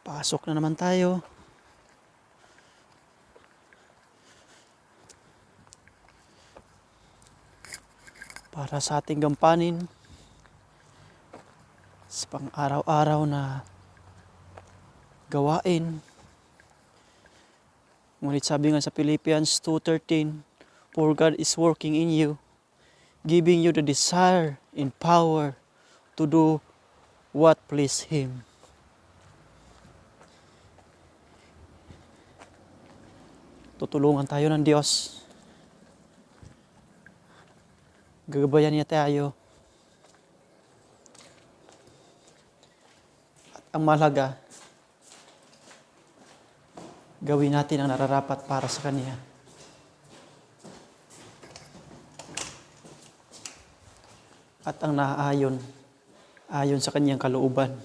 Pasok na naman tayo. Para sa ating gampanin sa pang-araw-araw na gawain. Ngunit sabi nga sa Philippians 2:13, "For God is working in you, giving you the desire and power to do what please Him." Tutulungan tayo ng Diyos. Gagabayan niya tayo. At ang mahalaga, gawin natin ang nararapat para sa Kanya. At ang naaayon, ayon sa Kanyang kalooban.